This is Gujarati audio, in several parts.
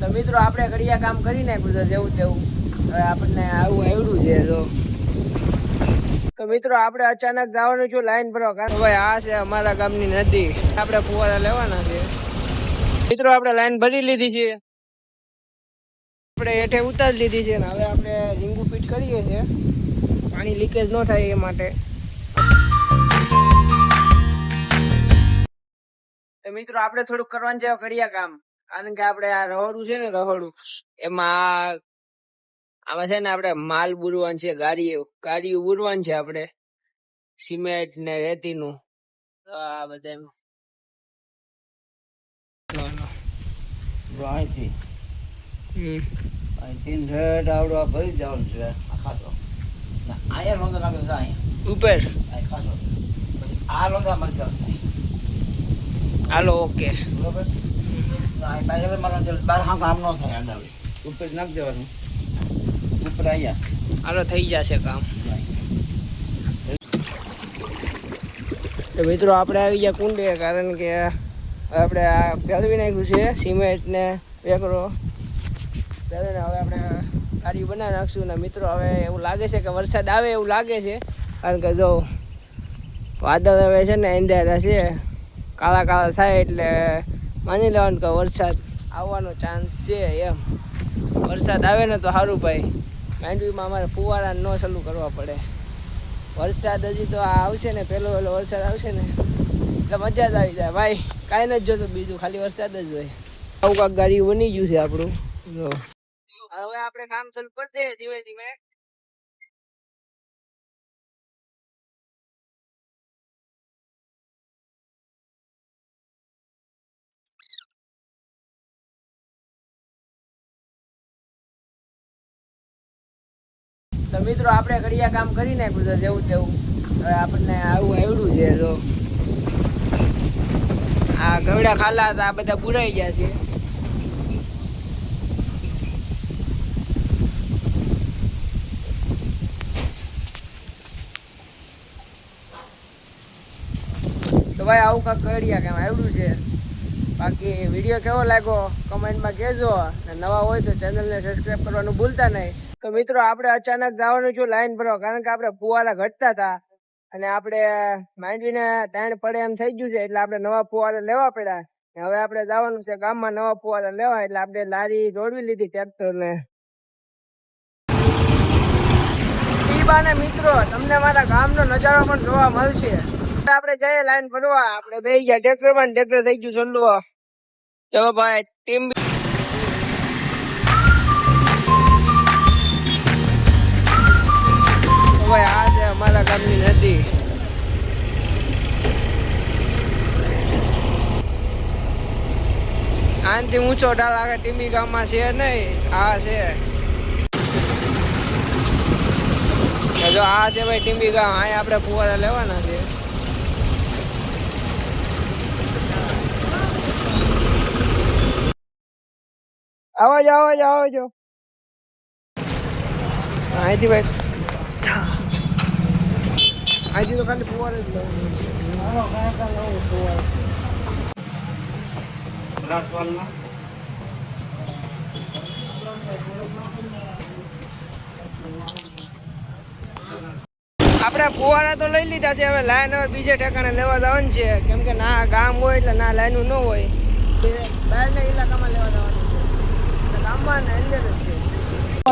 તો મિત્રો આપણે ઘડિયા કામ કરી નાખ્યું છે જેવું તેવું. હવે આપણને આવું આવડું છે. તો મિત્રો આપણે અચાનક જવાનું છું લાઈન ભરવા, કારણ ભાઈ આ છે અમારા ગામની નદી. આપણે ફુવારા લેવાના છે. મિત્રો આપણે લાઈન ભરી લીધી છે, આપણે હેઠે ઉતારી લીધી છે ને હવે આપણે રીંગુ ફીટ કરીએ છીએ પાણી લીકેજ ન થાય એ માટે. તો મિત્રો આપણે થોડુંક કરવાનું છે ઘડિયા કામ, કારણ કે આપણે આ રહોડું છે ને રહોડું એમાં આમાં છે ને આપણે માલ બુરવાનું છે, ગાડીઓ બુરવાનું છે આપણે, સિમેન્ટ ને રેતીનું. તો આ બધા અહીંથી રેડ આવડવા ભરી જવાનું છે ખાસો. અહીંયા લોંગા નાખે છે, અહીંયા ઉપર ખાસો આ લોંગા માં જવાનું. હાલો ઓકે બરોબર. પાછળ મારા બાર હા કામ ન થાય. આડાવડી ઉપર નાખી દેવાનું, ઉપર અહીંયા હાલો થઈ જશે કામ. તો મિત્રો આપણે આવી ગયા કુંડે, કારણ કે આપણે આ ફેરવી નાખ્યું છે સિમેન્ટ ને વેકરો ફેરવીને હવે આપણે ગાડી બનાવી નાખશું. ને મિત્રો હવે એવું લાગે છે કે વરસાદ આવે એવું લાગે છે, કારણ કે જો વાદળ હવે છે ને અંધારા છે, કાળા કાળા થાય એટલે માની લેવાનું કે વરસાદ આવવાનો ચાન્સ છે. એમ વરસાદ આવે ને તો સારું ભાઈ, માંડવીમાં અમારે ફુવારા ન ચાલુ કરવા પડે. વરસાદ હજી તો આવશે ને, પહેલો વરસાદ આવશે ને એટલે મજા જ આવી જાય ભાઈ. કાંઈ નથી જોતું બીજું, ખાલી વરસાદ જ હોય. આવું કાંક ગાડી બની ગયું છે આપણું. જો હવે આપણે કામ ચાલુ કરી દઈએ ધીમે ધીમે. તો મિત્રો આપણે ઘડિયા કામ કરી નાખ્યું છે જેવું તેવું. હવે આપણને આવું આવડું છે. જો આ ગવડા ખાલા હતા આ બધા પુરાઈ ગયા છે. તો ભાઈ આવું કાંક ઘડિયા કામ આવડું છે. બાકી વિડીયો કેવો લાગ્યો કમેન્ટમાં કહેજો, અને નવા હોય તો ચેનલને સબસ્ક્રાઈબ કરવાનું ભૂલતા નહીં. તો મિત્રો આપણે અચાનક જવાનું છું લાઈન ભરવા, કારણ કે આપણે ફુવારા ઘટતા હતા અને આપણે માંડવીને ટાઈમ પડે એમ થઈ ગયું છે, એટલે આપણે નવા ફુવારા લેવા પડ્યા. હવે આપણે જવાનું છે ગામમાં નવા ફુવારા લેવા, એટલે આપણે લારી દોડવી લીધી ટ્રેક્ટરને. ને મિત્રો તમને મારા ગામનો નજારો પણ જોવા મળશે. આપણે જઈએ લાઈન ભરવા, આપણે બેસી ગયા ટ્રેક્ટરમાં, ટ્રેક્ટર થઈ ગયું ચાલુ. ચલો ભાઈ ટીમ. ભાઈ આ છે અમારા ગામની નદી. આનથી ઊંચો ઢાળ આગળ ટીંબી ગામમાં છે નહીં, આ છે. જો આ છે ભાઈ ટીંબી ગામ, અહીંયા આપણે ફુવારા લેવાના છે. આવાજો આવાજો આવાજો અહીંથી ભાઈ, અહીંથી તો ખાલી ફુવારે જ લેવાનું છે. આપણે ફુવારા તો લઈ લીધા છે, હવે લાઈન હવે બીજે ઠેકાણે લેવા જવાનું છે, કેમ કે ના ગામ હોય એટલે ના લાઈનું ન હોય, બહારના ઇલાકામાં લેવા જવાનું છે. ગામમાં ને અંદર જ છે.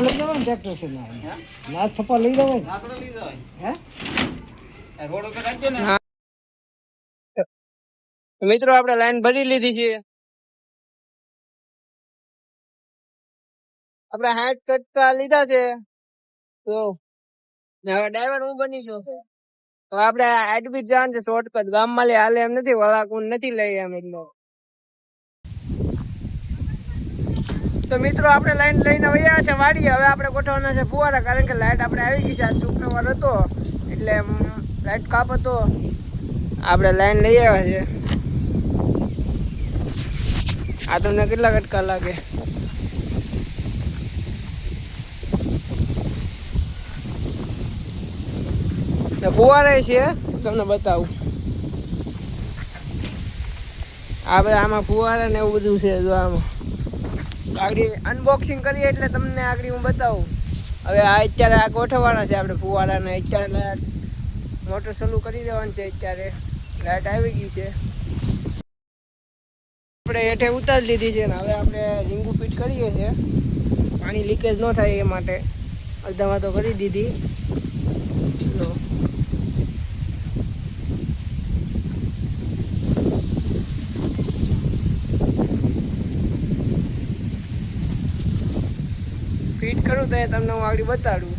લઈ જવાય ટ્રેક્ટર છે ના થપ્પા લઈ જવાય હે રોડ ઉપર રાખજો ને. મિત્રો આપણે લાઈન ભરી લીધી છે, આપણે 60 કટકા લીધા છે. તો હવે ડ્રાઈવર હું બની ગયો. હવે આપણે એડમિટ જવાનું છે શોર્ટકટ, ગામમાં લે હાલે એમ નથી, વળાકું નથી લઈ એમ એટલો. તો મિત્રો આપણે લાઈન લઈને વયા છે વાડીએ. હવે આપણે ગોઠવવાના છે ફુવારા, કારણ કે લાઈટ આપણે આવી ગઈ છે. આજ શુક્રવાર હતો એટલે લાઈટ કાપ હતો. આપણે લાઈન લઈ આવ્યા છે. આ તમને કેટલા કટકા લાગે? ફુવારા છે તમને બતાવું. આ બધા આમાં ફુવારા ને એવું બધું છે. જો આમાં આગળ અનબોક્સિંગ કરીએ એટલે તમને આગળ હું બતાવું. હવે આ અત્યારે આ ગોઠવવાના છે આપણે ફુવારાને. અત્યારે મોટર ચાલુ કરી દેવાનું છે. અત્યારે લાઇટ આવી ગઈ છે. આપણે હેઠે ઉતારી લીધી છે ને હવે આપણે રીંગુ ફીટ કરીએ છીએ. પાણી લીકેજ ન થાય એ માટે અડધામાં તો કરી દીધી. જો ફીટ કરું તો તમને હું આગળ બતાડું.